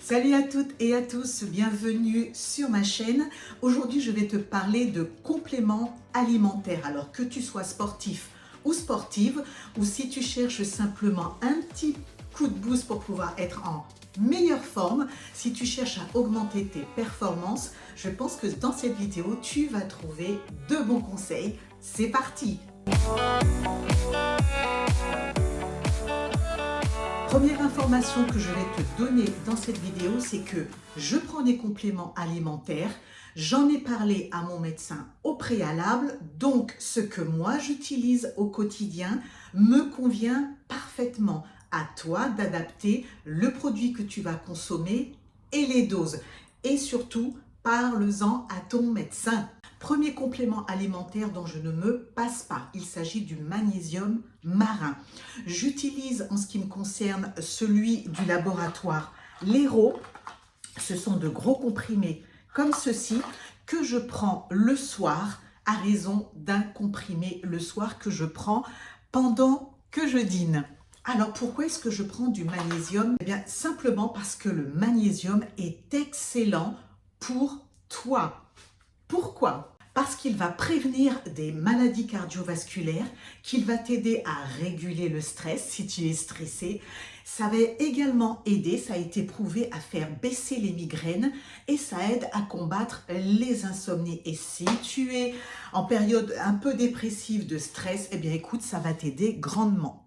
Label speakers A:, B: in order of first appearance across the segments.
A: Salut à toutes et à tous, bienvenue sur ma chaîne. Aujourd'hui, je vais te parler de compléments alimentaires. Alors que tu sois sportif ou sportive, ou si tu cherches simplement un petit coup de boost pour pouvoir être en meilleure forme, si tu cherches à augmenter tes performances, je pense que dans cette vidéo, tu vas trouver de bons conseils. C'est parti! Première information que je vais te donner dans cette vidéo, c'est que je prends des compléments alimentaires. J'en ai parlé à mon médecin au préalable, donc ce que moi j'utilise au quotidien me convient parfaitement. À toi d'adapter le produit que tu vas consommer et les doses. Et surtout, parle-en à ton médecin. Premier complément alimentaire dont je ne me passe pas, il s'agit du magnésium marin. J'utilise en ce qui me concerne celui du laboratoire Lero. Ce sont de gros comprimés comme ceci que je prends le soir à raison d'un comprimé le soir que je prends pendant que je dîne. Alors pourquoi est-ce que je prends du magnésium? Eh bien simplement parce que le magnésium est excellent pour toi. Pourquoi? Parce qu'il va prévenir des maladies cardiovasculaires, qu'il va t'aider à réguler le stress si tu es stressé. Ça va également aider, ça a été prouvé, à faire baisser les migraines et ça aide à combattre les insomnies. Et si tu es en période un peu dépressive de stress, eh bien écoute, ça va t'aider grandement.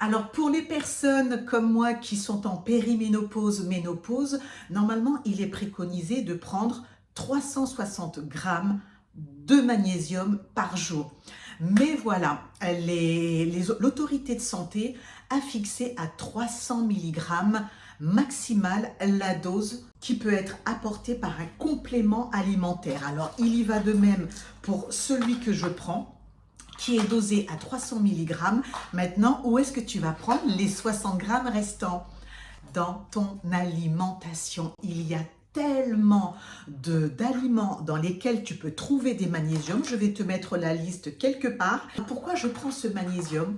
A: Alors pour les personnes comme moi qui sont en périménopause, ménopause, normalement il est préconisé de prendre 360 grammes de magnésium par jour. Mais voilà, l'autorité de santé a fixé à 300 mg maximale la dose qui peut être apportée par un complément alimentaire. Alors il y va de même pour celui que je prends, qui est dosé à 300 mg. Maintenant, où est-ce que tu vas prendre les 60 grammes restants? Dans ton alimentation. Il y a tellement d'aliments dans lesquels tu peux trouver des magnésiums. Je vais te mettre la liste quelque part. Pourquoi je prends ce magnésium?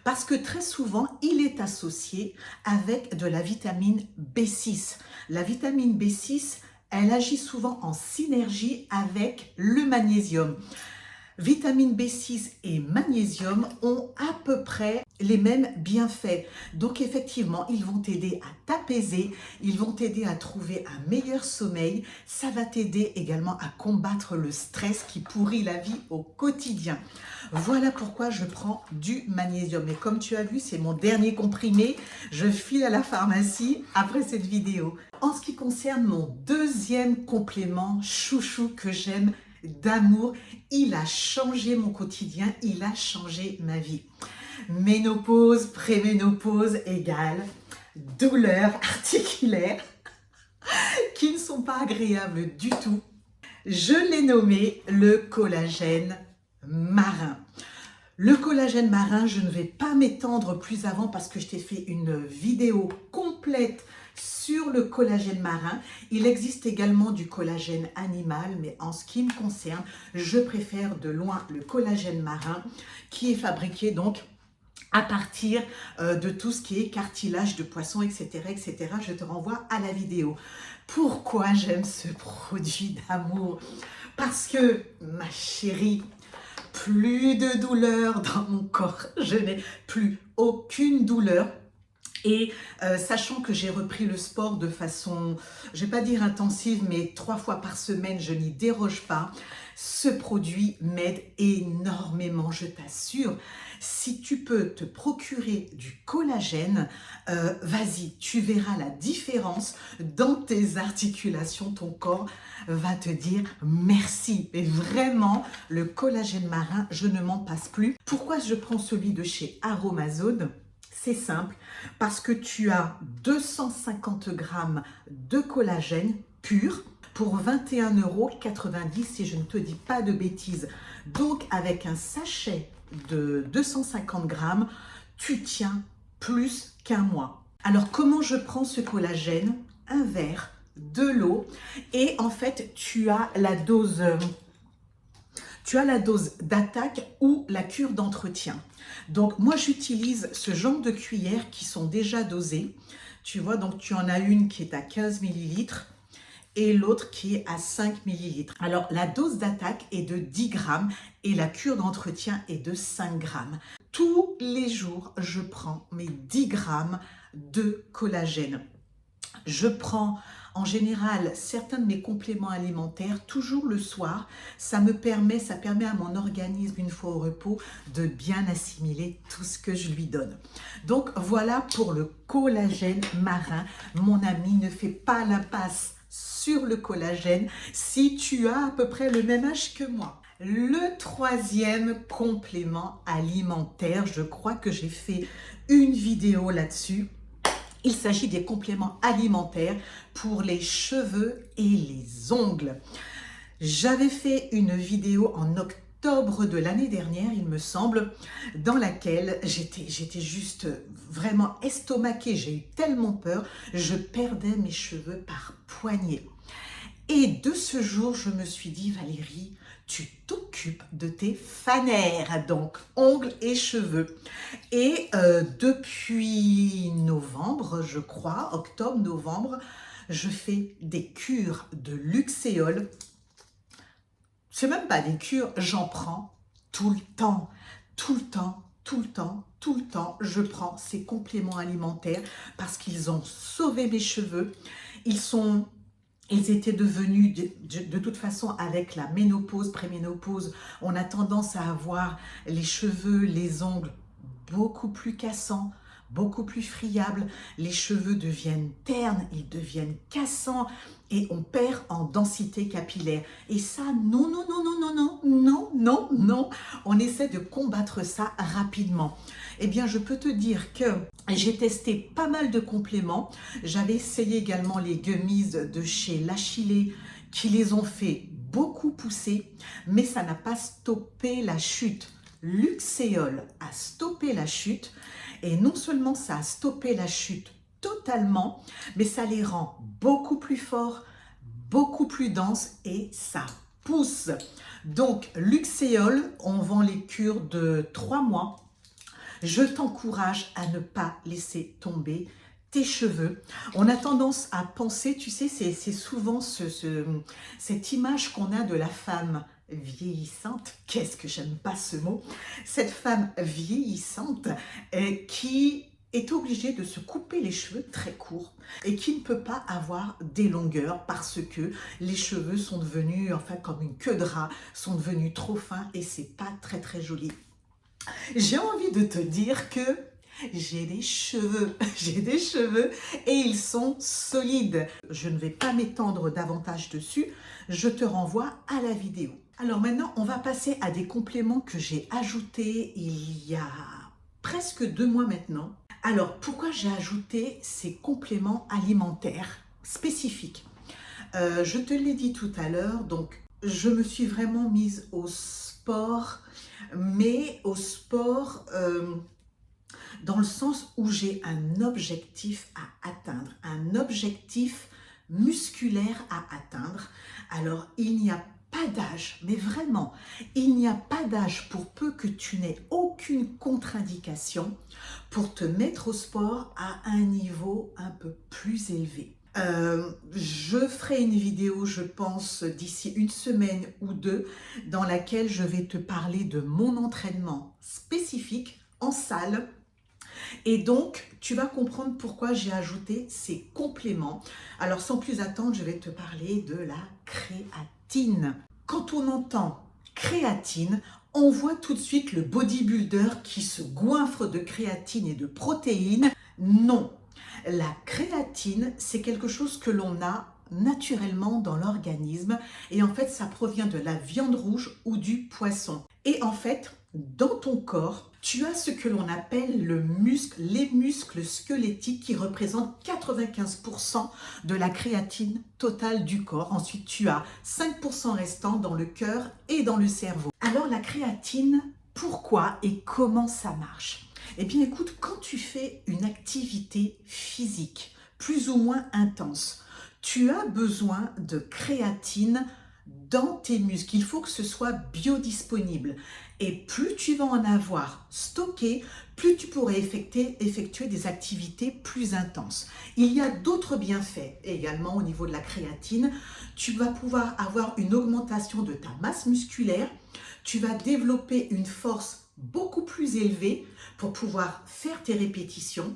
A: Parce que très souvent, il est associé avec de la vitamine B6. La vitamine B6, elle agit souvent en synergie avec le magnésium. Vitamine B6 et magnésium ont à peu près les mêmes bienfaits. Donc effectivement, ils vont t'aider à t'apaiser, ils vont t'aider à trouver un meilleur sommeil. Ça va t'aider également à combattre le stress qui pourrit la vie au quotidien. Voilà pourquoi je prends du magnésium. Et comme tu as vu, c'est mon dernier comprimé. Je file à la pharmacie après cette vidéo. En ce qui concerne mon deuxième complément chouchou que j'aime d'amour, il a changé mon quotidien, il a changé ma vie. Ménopause, préménopause égale douleurs articulaires qui ne sont pas agréables du tout. Je l'ai nommé le collagène marin. Le collagène marin, je ne vais pas m'étendre plus avant parce que je t'ai fait une vidéo complète sur le collagène marin. Il existe également du collagène animal, mais en ce qui me concerne, je préfère de loin le collagène marin qui est fabriqué donc à partir de tout ce qui est cartilage de poisson, etc., etc. Je te renvoie à la vidéo. Pourquoi j'aime ce produit d'amour? Parce que, ma chérie, plus de douleur dans mon corps. Je n'ai plus aucune douleur. Et sachant que j'ai repris le sport de façon, je ne vais pas dire intensive, mais 3 fois par semaine, je n'y déroge pas. Ce produit m'aide énormément, je t'assure. Si tu peux te procurer du collagène, vas-y, tu verras la différence dans tes articulations. Ton corps va te dire merci. Et vraiment, le collagène marin, je ne m'en passe plus. Pourquoi je prends celui de chez Aromazone? C'est simple, parce que tu as 250 grammes de collagène pur pour 21,90 € si je ne te dis pas de bêtises. Donc avec un sachet de 250 grammes, tu tiens plus qu'un mois. Alors comment je prends ce collagène? Un verre, de l'eau et en fait tu as la dose d'attaque ou la cure d'entretien. Donc moi j'utilise ce genre de cuillères qui sont déjà dosées. Tu vois, donc tu en as une qui est à 15 millilitres et l'autre qui est à 5 millilitres. Alors, la dose d'attaque est de 10 grammes et la cure d'entretien est de 5 grammes. Tous les jours, je prends mes 10 grammes de collagène. Je prends en général certains de mes compléments alimentaires toujours le soir. Ça permet à mon organisme, une fois au repos, de bien assimiler tout ce que je lui donne. Donc voilà pour le collagène marin. Mon ami, ne fais pas l'impasse sur le collagène si tu as à peu près le même âge que moi. Le troisième complément alimentaire, je crois que j'ai fait une vidéo là-dessus. Il s'agit des compléments alimentaires pour les cheveux et les ongles. J'avais fait une vidéo en octobre de l'année dernière, il me semble, dans laquelle j'étais juste vraiment estomaquée. J'ai eu tellement peur, je perdais mes cheveux par poignées. Et de ce jour, je me suis dit, Valérie, tu t'occupes de tes fanères, donc ongles et cheveux. Et depuis novembre, je crois, octobre-novembre, je fais des cures de luxéol. C'est même pas des cures, j'en prends tout le temps, tout le temps, tout le temps, tout le temps. Je prends ces compléments alimentaires parce qu'ils ont sauvé mes cheveux. Ils étaient devenus, de toute façon, avec la ménopause, préménopause, on a tendance à avoir les cheveux, les ongles beaucoup plus cassants, beaucoup plus friables. Les cheveux deviennent ternes, ils deviennent cassants et on perd en densité capillaire. Et ça, non, non, non, non, non, non, non, non, non. On essaie de combattre ça rapidement. Eh bien, je peux te dire que j'ai testé pas mal de compléments. J'avais essayé également les gummies de chez L'Achillée qui les ont fait beaucoup pousser, mais ça n'a pas stoppé la chute. Luxéol a stoppé la chute et non seulement ça a stoppé la chute totalement, mais ça les rend beaucoup plus forts, beaucoup plus denses et ça pousse. Donc, Luxéol, on vend les cures de 3 mois. Je t'encourage à ne pas laisser tomber tes cheveux. On a tendance à penser, tu sais, c'est souvent cette image qu'on a de la femme vieillissante. Qu'est-ce que j'aime pas ce mot. Cette femme vieillissante qui est obligée de se couper les cheveux très courts et qui ne peut pas avoir des longueurs parce que les cheveux sont devenus, enfin comme une queue de rat, sont devenus trop fins et c'est pas très très joli. J'ai envie de te dire que j'ai des cheveux et ils sont solides. Je ne vais pas m'étendre davantage dessus, je te renvoie à la vidéo. Alors maintenant, on va passer à des compléments que j'ai ajoutés il y a presque 2 mois maintenant. Alors, pourquoi j'ai ajouté ces compléments alimentaires spécifiques? Je te l'ai dit tout à l'heure, donc je me suis vraiment mise au sport, mais au sport dans le sens où j'ai un objectif à atteindre, un objectif musculaire à atteindre. Alors, il n'y a pas d'âge, mais vraiment, il n'y a pas d'âge pour peu que tu n'aies aucune contre-indication pour te mettre au sport à un niveau un peu plus élevé. Je ferai une vidéo, je pense, d'ici une semaine ou deux, dans laquelle je vais te parler de mon entraînement spécifique en salle. Et donc, tu vas comprendre pourquoi j'ai ajouté ces compléments. Alors, sans plus attendre, je vais te parler de la créatine. Quand on entend créatine, on voit tout de suite le bodybuilder qui se goinfre de créatine et de protéines. Non, la créatine, c'est quelque chose que l'on a naturellement dans l'organisme et en fait, ça provient de la viande rouge ou du poisson. Et en fait, dans ton corps, tu as ce que l'on appelle les muscles squelettiques qui représentent 95% de la créatine totale du corps. Ensuite, tu as 5% restant dans le cœur et dans le cerveau. Alors la créatine, pourquoi et comment ça marche? Eh bien écoute, quand tu fais une activité physique plus ou moins intense, tu as besoin de créatine dans tes muscles. Il faut que ce soit biodisponible. Et plus tu vas en avoir stocké, plus tu pourrais effectuer des activités plus intenses. Il y a d'autres bienfaits également au niveau de la créatine. Tu vas pouvoir avoir une augmentation de ta masse musculaire. Tu vas développer une force beaucoup plus élevée pour pouvoir faire tes répétitions.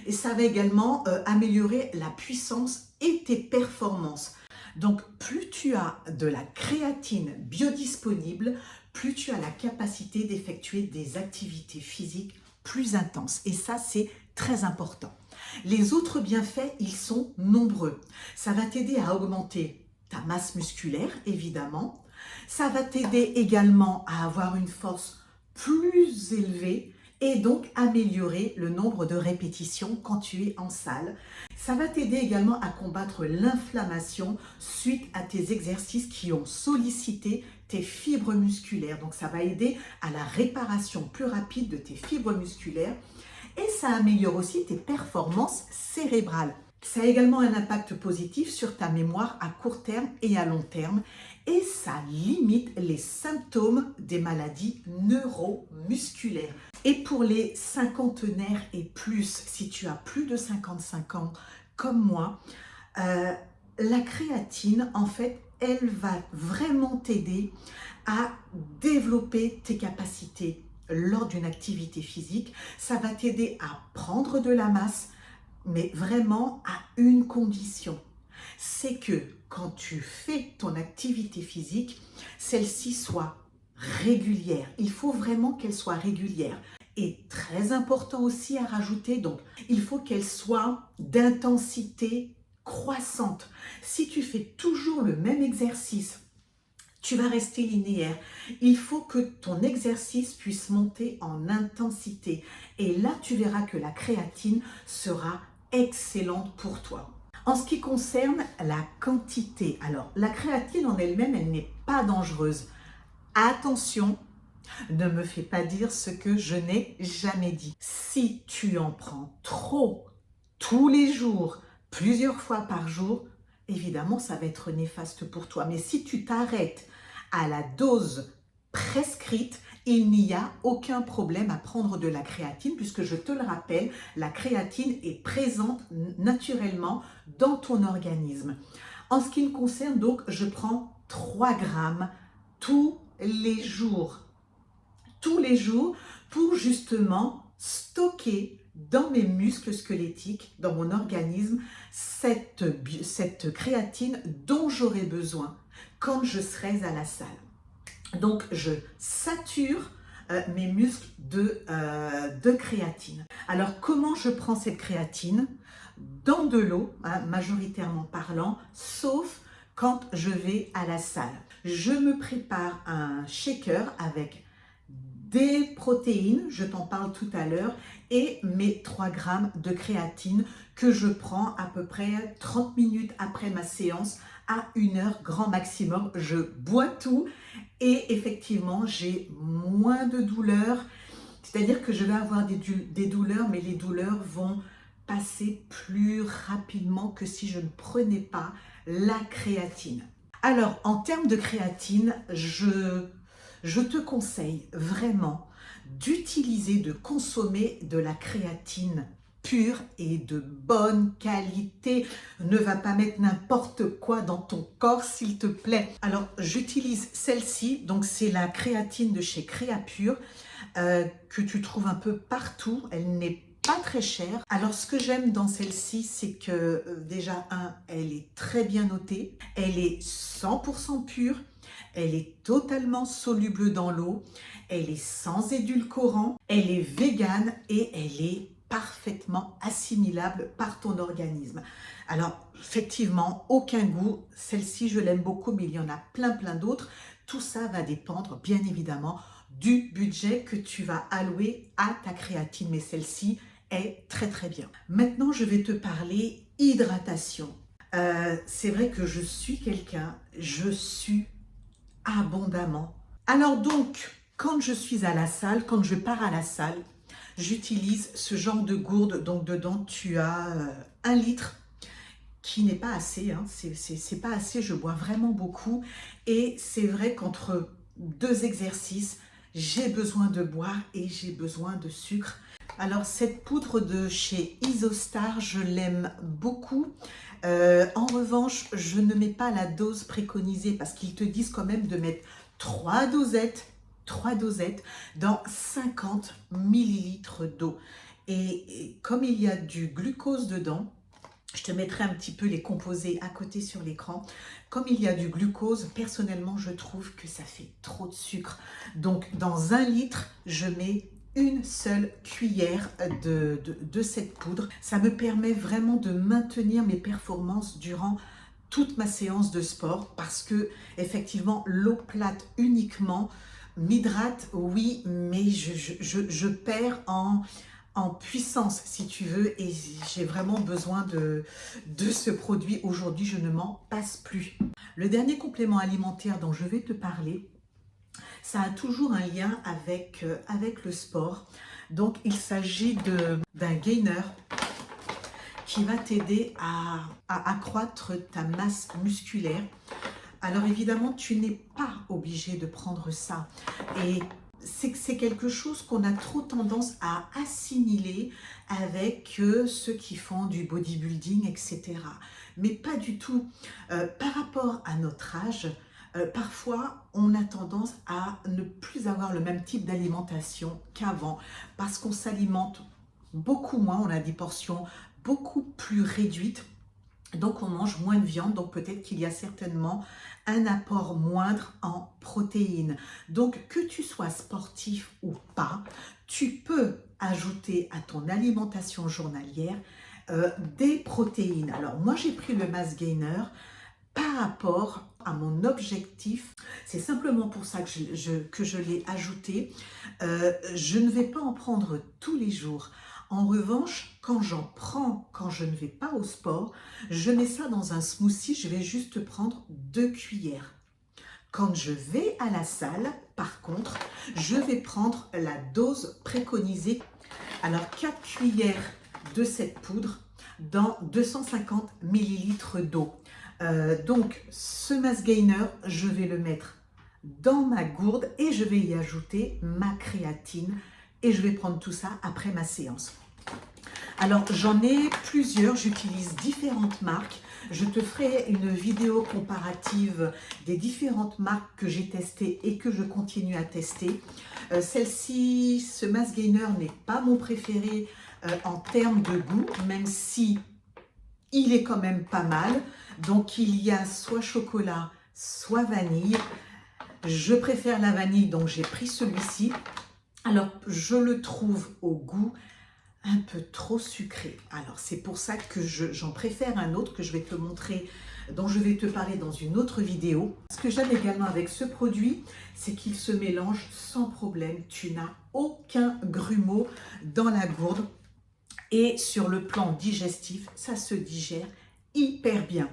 A: Et ça va également améliorer la puissance et tes performances. Donc, plus tu as de la créatine biodisponible, plus tu as la capacité d'effectuer des activités physiques plus intenses. Et ça, c'est très important. Les autres bienfaits, ils sont nombreux. Ça va t'aider à augmenter ta masse musculaire, évidemment. Ça va t'aider également à avoir une force plus élevée et donc améliorer le nombre de répétitions quand tu es en salle. Ça va t'aider également à combattre l'inflammation suite à tes exercices qui ont sollicité tes fibres musculaires. Donc ça va aider à la réparation plus rapide de tes fibres musculaires et ça améliore aussi tes performances cérébrales. Ça a également un impact positif sur ta mémoire à court terme et à long terme et ça limite les symptômes des maladies neuromusculaires. Et pour les cinquantenaires et plus, si tu as plus de 55 ans comme moi, la créatine, en fait, elle va vraiment t'aider à développer tes capacités lors d'une activité physique. Ça va t'aider à prendre de la masse, mais vraiment à une condition. C'est que quand tu fais ton activité physique, celle-ci soit régulière. Il faut vraiment qu'elle soit régulière. Et très important aussi à rajouter, donc, il faut qu'elle soit d'intensité croissante. Si tu fais toujours le même exercice, tu vas rester linéaire. Il faut que ton exercice puisse monter en intensité. Et là, tu verras que la créatine sera excellente pour toi. En ce qui concerne la quantité, alors la créatine en elle-même, elle n'est pas dangereuse. Attention, ne me fais pas dire ce que je n'ai jamais dit. Si tu en prends trop, tous les jours, plusieurs fois par jour, évidemment, ça va être néfaste pour toi. Mais si tu t'arrêtes à la dose prescrite, il n'y a aucun problème à prendre de la créatine puisque je te le rappelle, la créatine est présente naturellement dans ton organisme. En ce qui me concerne, donc, je prends 3 grammes tous les jours pour justement stocker dans mes muscles squelettiques, dans mon organisme, cette créatine dont j'aurai besoin quand je serai à la salle. Donc, je sature mes muscles de créatine. Alors, comment je prends cette créatine? Dans de l'eau, hein, majoritairement parlant, sauf quand je vais à la salle. Je me prépare un shaker avec des protéines, je t'en parle tout à l'heure, et mes 3 grammes de créatine que je prends à peu près 30 minutes après ma séance à 1 heure grand maximum. Je bois tout et effectivement, j'ai moins de douleurs. C'est-à-dire que je vais avoir des douleurs, mais les douleurs vont passer plus rapidement que si je ne prenais pas la créatine. Alors, en termes de créatine, je te conseille vraiment d'utiliser, de consommer de la créatine pure et de bonne qualité. Ne va pas mettre n'importe quoi dans ton corps, s'il te plaît. Alors, j'utilise celle-ci, donc c'est la créatine de chez Créapure, que tu trouves un peu partout. Elle n'est pas très chère. Alors, ce que j'aime dans celle-ci, c'est que déjà, elle est très bien notée. Elle est 100% pure. Elle est totalement soluble dans l'eau. Elle est sans édulcorant. Elle est végane et elle est parfaitement assimilable par ton organisme. Alors, effectivement, aucun goût. Celle-ci, je l'aime beaucoup, mais il y en a plein d'autres. Tout ça va dépendre, bien évidemment, du budget que tu vas allouer à ta créatine. Mais celle-ci est très bien. Maintenant, je vais te parler hydratation. C'est vrai que je suis je suis abondamment. Alors donc, quand je suis à la salle, quand je pars à la salle, j'utilise ce genre de gourde. Donc dedans, tu as 1 litre qui n'est pas assez, hein. C'est pas assez, je bois vraiment beaucoup et c'est vrai qu'entre deux exercices, j'ai besoin de boire et j'ai besoin de sucre. Alors cette poudre de chez Isostar, je l'aime beaucoup. En revanche, je ne mets pas la dose préconisée parce qu'ils te disent quand même de mettre 3 dosettes dans 50 millilitres d'eau. Et comme il y a du glucose dedans, je te mettrai un petit peu les composés à côté sur l'écran. Comme il y a du glucose, personnellement, je trouve que ça fait trop de sucre. Donc, dans 1 litre, je mets une seule cuillère de cette poudre. Ça me permet vraiment de maintenir mes performances durant toute ma séance de sport parce que, effectivement, l'eau plate uniquement m'hydrate, oui, mais je perds en puissance, si tu veux, et j'ai vraiment besoin de ce produit. Aujourd'hui, je ne m'en passe plus. Le dernier complément alimentaire dont je vais te parler, ça a toujours un lien avec le sport. Donc, il s'agit d'un gainer qui va t'aider à accroître ta masse musculaire. Alors évidemment, tu n'es pas obligé de prendre ça. Et c'est quelque chose qu'on a trop tendance à assimiler avec ceux qui font du bodybuilding, etc. Mais pas du tout. Par rapport à notre âge, parfois on a tendance à ne plus avoir le même type d'alimentation qu'avant parce qu'on s'alimente beaucoup moins, on a des portions beaucoup plus réduites. Donc on mange moins de viande, donc peut-être qu'il y a certainement un apport moindre en protéines. Donc que tu sois sportif ou pas, tu peux ajouter à ton alimentation journalière des protéines. Alors moi j'ai pris le Mass Gainer par rapport à mon objectif. C'est simplement pour ça que je l'ai ajouté. Je ne vais pas en prendre tous les jours. En revanche, quand j'en prends, quand je ne vais pas au sport, je mets ça dans un smoothie, je vais juste prendre 2 cuillères. Quand je vais à la salle, par contre, je vais prendre la dose préconisée. Alors 4 cuillères de cette poudre dans 250 millilitres d'eau. Donc ce Mass Gainer, je vais le mettre dans ma gourde et je vais y ajouter ma créatine et je vais prendre tout ça après ma séance. Alors j'en ai plusieurs, j'utilise différentes marques. Je te ferai une vidéo comparative des différentes marques que j'ai testées et que je continue à tester. Celle-ci, ce Mass Gainer n'est pas mon préféré en termes de goût, même si il est quand même pas mal. Donc il y a soit chocolat, soit vanille. Je préfère la vanille, donc j'ai pris celui-ci. Alors je le trouve au goût un peu trop sucré. Alors c'est pour ça que j'en préfère un autre que je vais te montrer, dont je vais te parler dans une autre vidéo. Ce que j'aime également avec ce produit, c'est qu'il se mélange sans problème. Tu n'as aucun grumeau dans la gourde. Et sur le plan digestif, ça se digère hyper bien.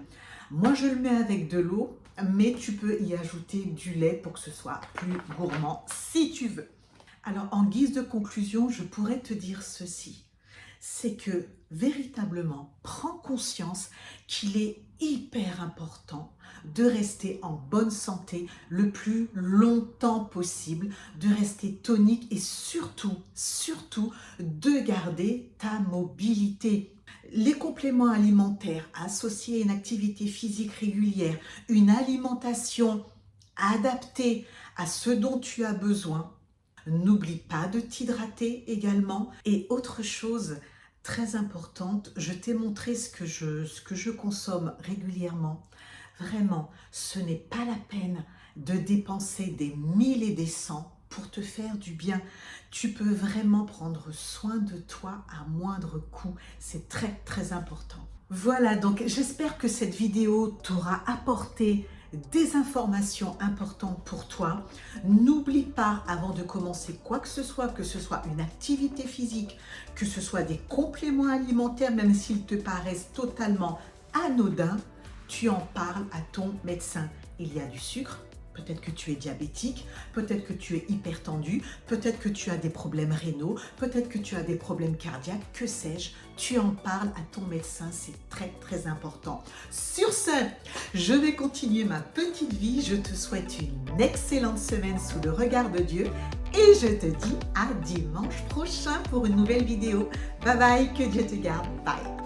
A: Moi, je le mets avec de l'eau, mais tu peux y ajouter du lait pour que ce soit plus gourmand si tu veux. Alors, en guise de conclusion, je pourrais te dire ceci. C'est que, véritablement, prends conscience qu'il est hyper important de rester en bonne santé le plus longtemps possible, de rester tonique et surtout de garder ta mobilité. Les compléments alimentaires associés à une activité physique régulière, une alimentation adaptée à ce dont tu as besoin. N'oublie pas de t'hydrater également. Et autre chose très importante, je t'ai montré ce que je consomme régulièrement. Vraiment, ce n'est pas la peine de dépenser des 1000 et des 100 pour te faire du bien. Tu peux vraiment prendre soin de toi à moindre coût. C'est très très important. Voilà, donc j'espère que cette vidéo t'aura apporté des informations importantes pour toi. N'oublie pas, avant de commencer quoi que ce soit une activité physique, que ce soit des compléments alimentaires, même s'ils te paraissent totalement anodins, tu en parles à ton médecin. Il y a du sucre, Peut-être que tu es diabétique, peut-être que tu es hypertendu, peut-être que tu as des problèmes rénaux, peut-être que tu as des problèmes cardiaques, que sais-je. Tu en parles à ton médecin, c'est très très important. Sur ce, je vais continuer ma petite vie. Je te souhaite une excellente semaine sous le regard de Dieu et je te dis à dimanche prochain pour une nouvelle vidéo. Bye bye, que Dieu te garde. Bye.